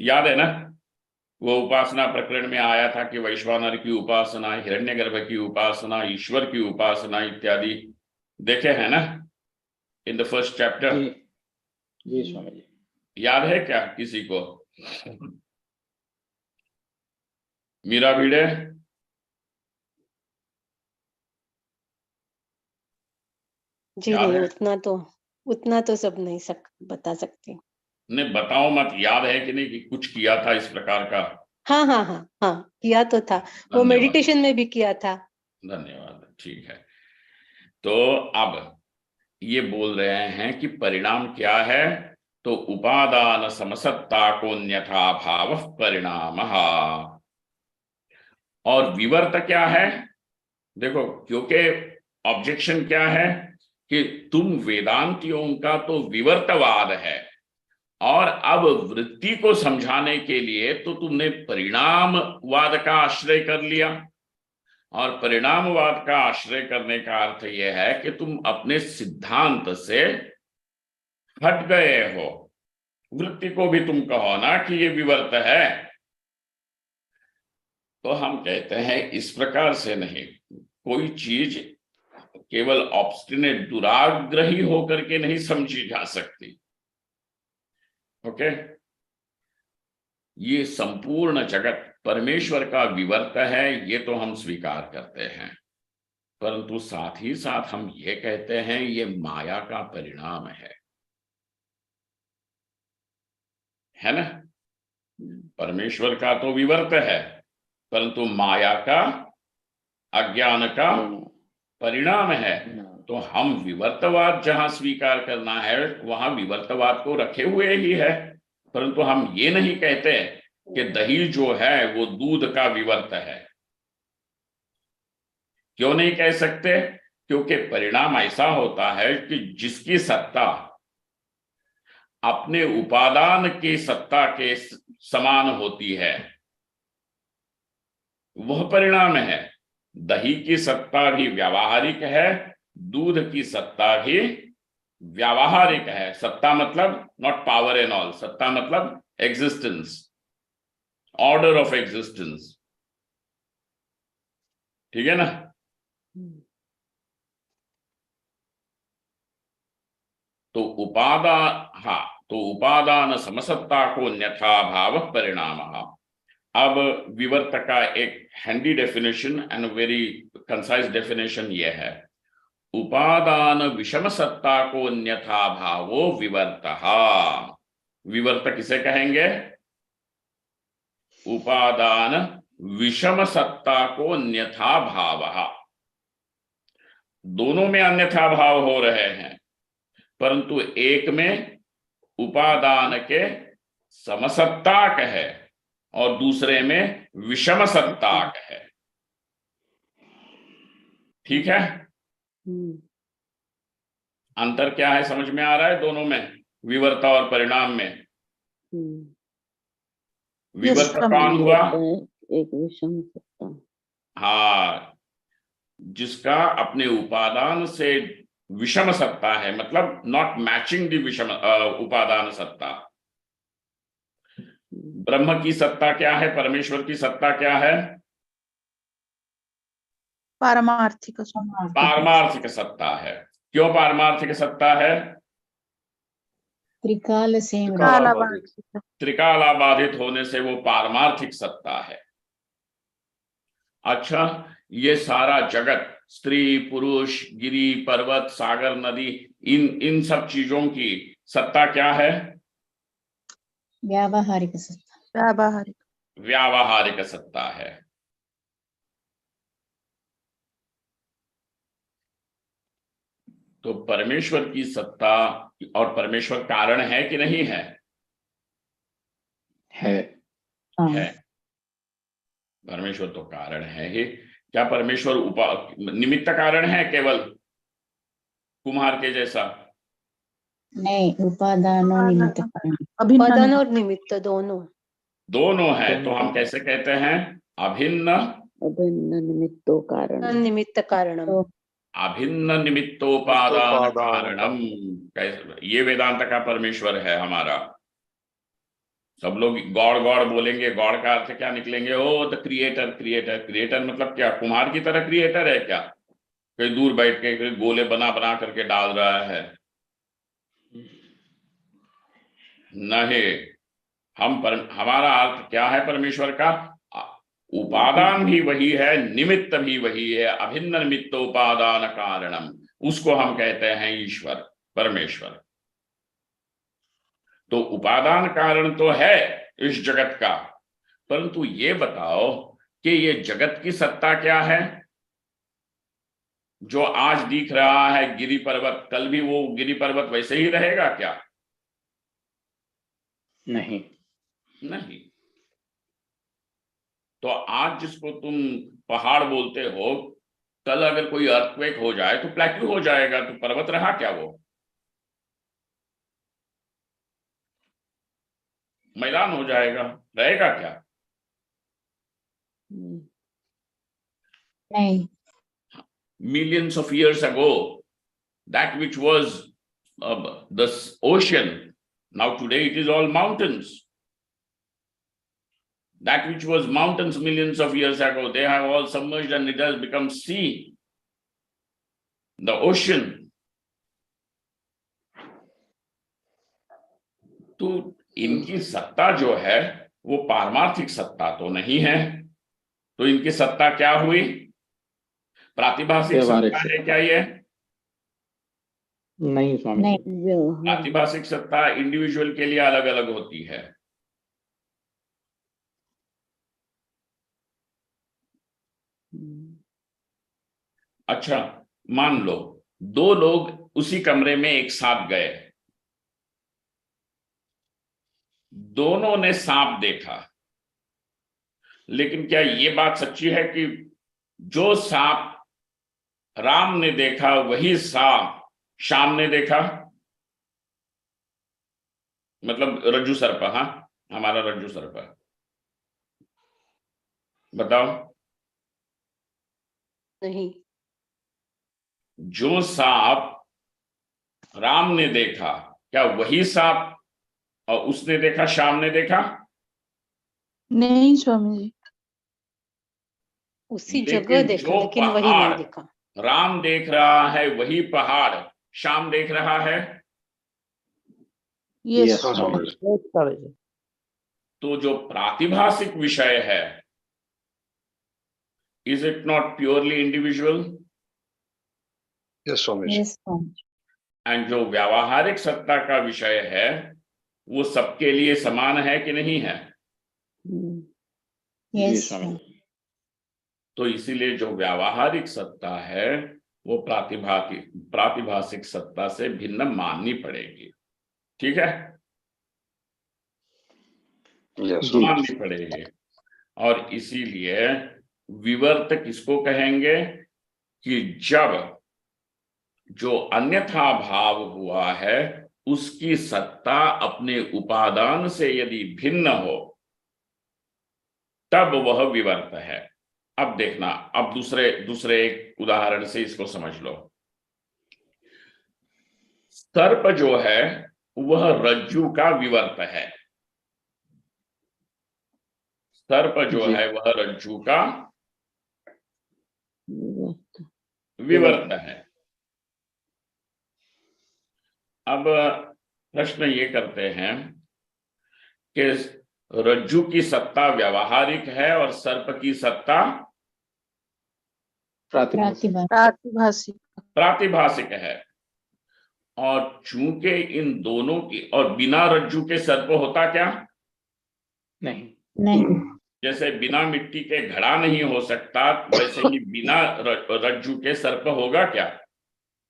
याद है ना, वो उपासना प्रकरण में आया था कि वैश्वानर की उपासना, हिरण्यगर्भ की उपासना, ईश्वर की उपासना इत्यादि देखे हैं ना इन द फर्स्ट चैप्टर। जी स्वामी जी। याद है क्या किसी को? मीरा भिड़े? जी नहीं, उतना तो सब नहीं बता सकती। नहीं, बताओ मत, याद है कि नहीं कि कुछ किया था इस प्रकार का? हाँ, किया तो था, वो मेडिटेशन में भी किया था। धन्यवाद, ठीक है। तो अब ये बोल रहे हैं कि परिणाम क्या है, तो उपादान समसत्ता को अन्यथा भाव परिणाम। और विवर्त क्या है? देखो, क्योंकि ऑब्जेक्शन क्या है कि तुम वेदांतियों का तो विवर्तवाद है, और अब वृत्ति को समझाने के लिए तो तुमने परिणामवाद का आश्रय कर लिया। और परिणामवाद का आश्रय करने का अर्थ यह है कि तुम अपने सिद्धांत से हट गए हो। वृत्ति को भी तुम कहो ना कि ये विवर्त है, तो हम कहते हैं इस प्रकार से नहीं, कोई चीज केवल ऑब्स्टिनेट दुराग्रही होकर के नहीं समझी जा सकती। ओके, ये संपूर्ण जगत परमेश्वर का विवर्त है, ये तो हम स्वीकार करते हैं, परंतु साथ ही साथ हम ये कहते हैं ये माया का परिणाम है ना। परमेश्वर का तो विवर्त है, परंतु माया का, अज्ञान का परिणाम है। तो हम विवर्तवाद जहां स्वीकार करना है वहां विवर्तवाद को रखे हुए ही है, परंतु हम ये नहीं कहते कि दही जो है वो दूध का विवर्त है। क्यों नहीं कह सकते? क्योंकि परिणाम ऐसा होता है कि जिसकी सत्ता अपने उपादान की सत्ता के समान होती है वह परिणाम है। दही की सत्ता भी व्यावहारिक है, दूध की सत्ता भी व्यावहारिक है। सत्ता मतलब नॉट पावर एंड ऑल, सत्ता मतलब एग्जिस्टेंस, ऑर्डर ऑफ एग्जिस्टेंस, ठीक है ना। तो उपादान समसत्ता को अन्यथा भाव परिणाम। अब विवर्त का एक handy definition and very concise definition यह है, उपादान विषम सत्ता को अन्यथा भावो विवर्तः। विवर्त किसे कहेंगे? उपादान विषम सत्ता को अन्यथा भाव। दोनों में अन्यथा भाव हो रहे हैं, परंतु एक में उपादान के समसत्ताक है और दूसरे में विषम सत्ताक है। ठीक है, अंतर क्या है समझ में आ रहा है दोनों में, विवर्त और परिणाम में? विवर्त कौन हुआ? एक विषम सत्ता, हाँ, जिसका अपने उपादान से विषम सत्ता है, मतलब नॉट मैचिंग द विषम उपादान सत्ता। ब्रह्म की सत्ता क्या है? परमेश्वर की सत्ता क्या है? पारमार्थिक पारमार्थिक सत्ता है। क्यों पारमार्थिक सत्ता है? त्रिकाल से त्रिकालाबाधित होने से वो पारमार्थिक सत्ता है। अच्छा, ये सारा जगत, स्त्री पुरुष, गिरी पर्वत, सागर नदी, इन सब चीजों की सत्ता क्या है? व्यावहारिक सत्ता, व्यावहारिक सत्ता है। तो परमेश्वर की सत्ता, और परमेश्वर कारण है कि नहीं है? है। है। परमेश्वर तो कारण है ही। क्या परमेश्वर निमित्त कारण है केवल, कुम्हार के जैसा? नहीं, उपादान और निमित्त कारण, उपादान और निमित्त दोनों है। तो हम कैसे कहते हैं? अभिन्न निमित्तो कारण, निमित्त कारणम, अभिन्न निमित्तोपादान कारणम। ये वेदांत का परमेश्वर है हमारा। सब लोग गॉड गॉड बोलेंगे, गॉड का अर्थ क्या निकलेंगे? ओ द क्रिएटर। क्रिएटर मतलब क्या? कुम्हार की तरह क्रिएटर है क्या? कहीं दूर बैठ के गोले बना बना करके डाल रहा है? नहीं। हमारा अर्थ क्या है परमेश्वर का? उपादान भी वही है, निमित्त भी वही है। अभिन्न निमित्तोपादान कारणम, उसको हम कहते हैं ईश्वर, परमेश्वर। तो उपादान कारण तो है इस जगत का, परंतु ये बताओ कि ये जगत की सत्ता क्या है? जो आज दिख रहा है गिरी पर्वत, कल भी वो गिरी पर्वत वैसे ही रहेगा क्या? नहीं। तो आज जिसको तुम पहाड़ बोलते हो, कल अगर कोई अर्थक्वेक हो जाए तो प्लेट्यू हो जाएगा, तो पर्वत रहा क्या? वो मैदान हो जाएगा, रहेगा क्या? नहीं। Millions of years ago, that which was the ocean, now today it is all mountains. That which was mountains millions of years ago, they have all submerged and it has become sea, the ocean. तो इनकी सत्ता जो है वो पारमार्थिक सत्ता तो नहीं है, तो इनकी सत्ता क्या हुई? प्रातिभाषिक व्यवहारिक सत्ता है क्या ये? नहीं स्वामी जी। नहीं व्यवहार प्रातिभाषिक सत्ता इंडिविजुअल के लिए अलग अलग होती है। अच्छा, मान लो दो लोग उसी कमरे में एक साथ गए, दोनों ने सांप देखा, लेकिन क्या ये बात सच्ची है कि जो सांप राम ने देखा वही सांप श्याम ने देखा? मतलब रज्जु सर्प, हाँ, हमारा रज्जु सर्प, बताओ। नहीं, जो सांप राम ने देखा, क्या वही सांप और उसने देखा श्याम ने देखा? नहीं स्वामी जी। उसी लेकिन जगह देखा जो लेकिन वही पहाड़ नहीं दिखा। राम देख रहा है वही पहाड़ श्याम देख रहा है। यस हाँ स्वामी जी। Yes, स्वामी जी। तो जो प्रातिभाषिक विषय है, is it not purely individual? Yes Swami ji. Yes Swami and जो व्यावहारिक सत्ता का विषय है वो सबके लिए समान है कि नहीं है? जी यस स्वामी जी। तो इसीलिए जो व्यावहारिक सत्ता है वो प्रातिभाषिक सत्ता से भिन्न माननी पड़ेगी। ठीक है, यस जी। माननी पड़ेगी। और इसीलिए विवर्त किसको कहेंगे कि जब जो अन्यथा भाव हुआ है उसकी सत्ता अपने उपादान से यदि भिन्न हो तब वह विवर्त है। अब देखना, अब दूसरे एक उदाहरण से इसको समझ लो। सर्प जो है वह रज्जु का विवर्त है। सर्प जो जी। है वह रज्जु का विवर्त विवर्त है। अब प्रश्न ये करते हैं कि रज्जु की सत्ता व्यावहारिक है और सर्प की सत्ता प्रातिभाषिक प्रातिभाषिक। प्रातिभाषिक है। और चूंकि इन दोनों की, और बिना रज्जु के सर्प होता क्या? नहीं। नहीं जैसे बिना मिट्टी के घड़ा नहीं हो सकता, वैसे ही बिना रज्जु के सर्प होगा क्या?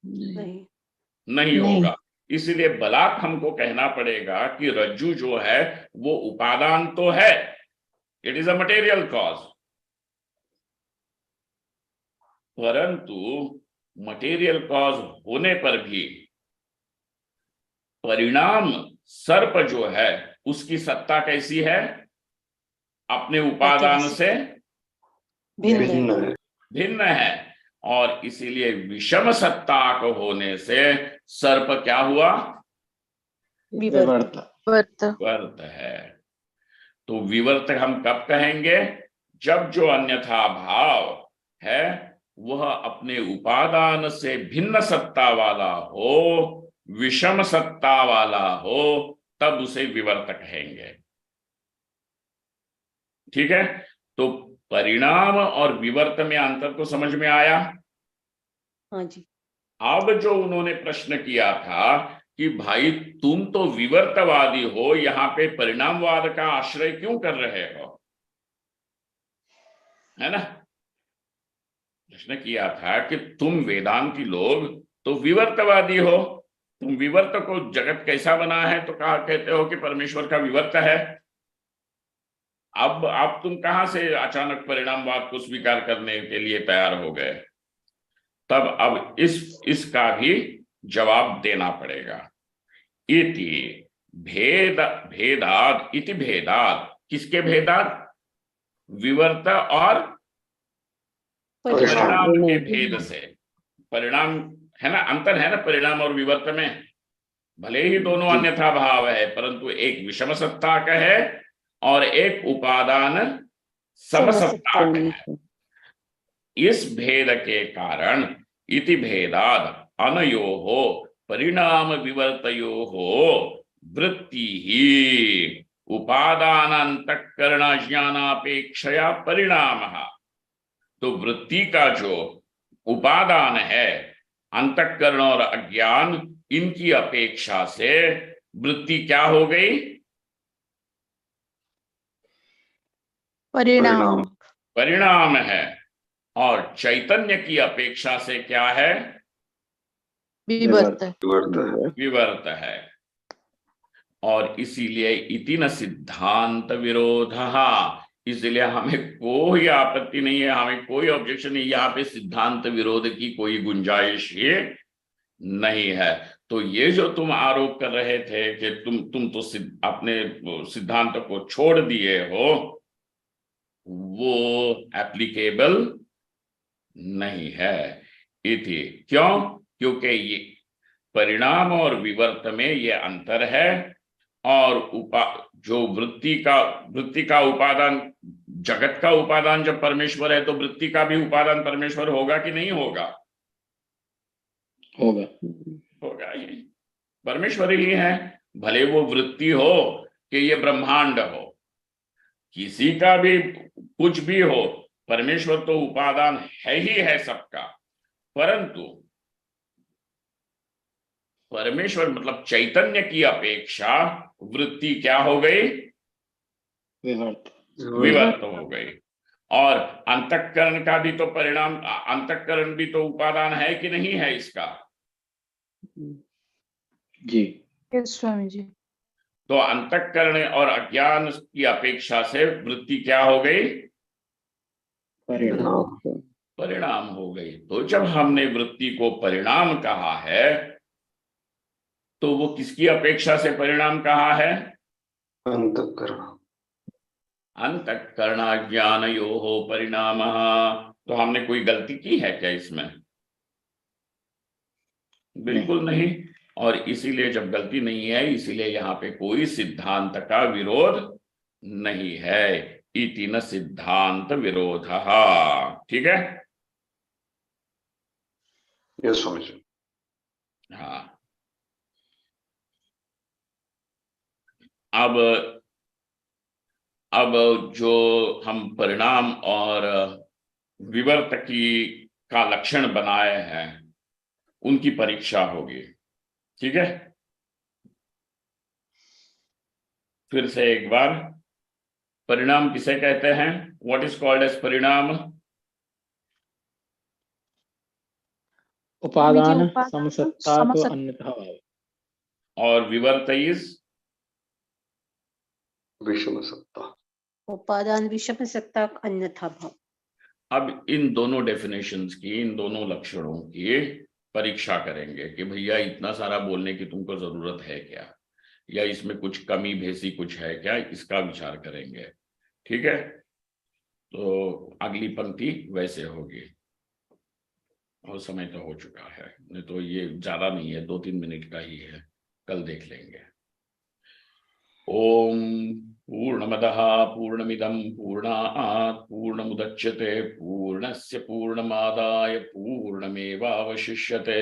नहीं, नहीं नहीं। होगा। इसलिए बलात् हमको कहना पड़ेगा कि रज्जु जो है वो उपादान तो है, it is a material cause, परंतु मटेरियल कॉज होने पर भी परिणाम सर्प जो है उसकी सत्ता कैसी है? अपने उपादान से भिन्न है। भिन्न है। और इसीलिए विषम सत्ता को होने से सर्प क्या हुआ? विवर्त। वर्त। विवर्त है। तो विवर्त हम कब कहेंगे? जब जो अन्यथा भाव है वह अपने उपादान से भिन्न सत्ता वाला हो, विषम सत्ता वाला हो, तब उसे विवर्त कहेंगे। ठीक है, तो परिणाम और विवर्त में अंतर तो समझ में आया। हाँ जी। अब जो उन्होंने प्रश्न किया था कि भाई तुम तो विवर्तवादी हो, यहाँ पे परिणामवाद का आश्रय क्यों कर रहे हो, है ना? प्रश्न किया था कि तुम वेदांती लोग तो विवर्तवादी हो, तुम विवर्त को जगत कैसा बना है तो कहा कहते हो कि परमेश्वर का विवर्त है। अब तुम कहां से अचानक परिणामवाद को स्वीकार करने के लिए तैयार हो गए? तब अब इसका भी जवाब देना पड़ेगा। इति भेदाद, इति भेदाद, किसके भेदाद? विवर्त और परिणाम के भेद से। परिणाम है ना, अंतर है ना परिणाम और विवर्त में। भले ही दोनों अन्यथा भाव है, परंतु एक विषम सत्ता का है और एक उपादान समसत्ताक है। इस भेद के कारण इति भेदाद अनयोः परिणाम विवर्तयोः वृत्ति ही उपादानांतःकरण ज्ञानापेक्षया परिणामः। तो वृत्ति का जो उपादान है, अंतःकरण और अज्ञान, इनकी अपेक्षा से वृत्ति क्या हो गई? परिणाम। परिणाम है। और चैतन्य की अपेक्षा से क्या है? विवर्त। विवर्त है। और इसीलिए इति न सिद्धांत विरोधः, इसलिए हमें कोई आपत्ति नहीं है, हमें कोई ऑब्जेक्शन नहीं, यहाँ पे सिद्धांत विरोध की कोई गुंजाइश ही नहीं है। तो ये जो तुम आरोप कर रहे थे कि तुम तो अपने सिद्धांत को छोड़ दिए हो, वो एप्लीकेबल नहीं है। इति क्यों? क्योंकि ये परिणाम और विवर्त में ये अंतर है। और जो वृत्ति का उपादान, जगत का उपादान जब परमेश्वर है, तो वृत्ति का भी उपादान परमेश्वर होगा कि नहीं होगा? होगा ही। परमेश्वर ही है। भले वो वृत्ति हो कि ये ब्रह्मांड हो, किसी का भी कुछ भी हो, परमेश्वर तो उपादान है ही है सबका। परंतु परमेश्वर मतलब चैतन्य की अपेक्षा वृत्ति क्या हो गई? विवर्त हो गई। और अंतःकरण का भी तो परिणाम, अंतःकरण भी तो उपादान है कि नहीं है इसका? जी स्वामी जी। तो अंतःकरण और अज्ञान की अपेक्षा से वृत्ति क्या हो गई? परिणाम हो गई। तो जब हमने वृत्ति को परिणाम कहा है, तो वो किसकी अपेक्षा से परिणाम कहा है? अंतःकरणाज्ञानयोः परिणामः। तो हमने कोई गलती की है क्या इसमें? बिल्कुल नहीं। और इसीलिए जब गलती नहीं है, इसीलिए यहाँ पे कोई सिद्धांत का विरोध नहीं है। इति न सिद्धांत विरोधः। ठीक है? यस स्वामी जी। हाँ। अब जो हम परिणाम और विवर्त का लक्षण बनाए हैं, उनकी परीक्षा होगी। ठीक है? फिर से एक बार, परिणाम किसे कहते हैं? व्हाट इज कॉल्ड एज परिणाम? उपादान समसत्ता तो अन्यथा भाव। और विवर्त इज विषम सत्ता। उपादान विषम सत्ता अन्यथा भाव। अब इन दोनों डेफिनेशंस की, इन दोनों लक्षणों की परीक्षा करेंगे कि भैया इतना सारा बोलने की तुमको जरूरत है क्या, या इसमें कुछ कमी भेसी कुछ है क्या, इसका विचार करेंगे। ठीक है? तो अगली पंक्ति वैसे होगी। और समय तो हो चुका है, नहीं तो ये ज्यादा नहीं है, 2-3 मिनट का ही है, कल देख लेंगे। ओम पूर्णमदः पूर्णमिदं पूर्णात् पूर्णमुदच्यते पूर्णस्य पूर्णमादाय पूर्णमेवावशिष्यते।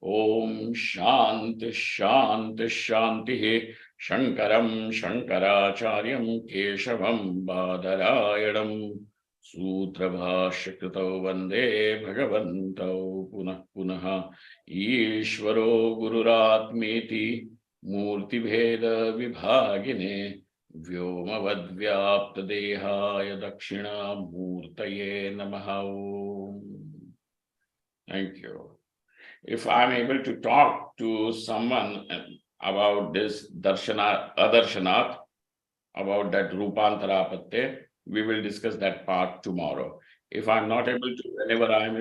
ओम शांति शांति शांति। शंकरं शंकराचार्यं केशवं बादरायणं सूत्रभाष्यकृतौ वन्दे भगवन्तौ पुनः पुनः। ईश्वरो गुरुरात्मेति मूर्तिभेद विभागिने व्योमवद्व्याप्त देहाय दक्षिणामूर्तये नमः। Thank you. If I am able to talk to someone about this adarshanath, about that rupantarapatya, we will discuss that part tomorrow. If I am not able to, whenever I am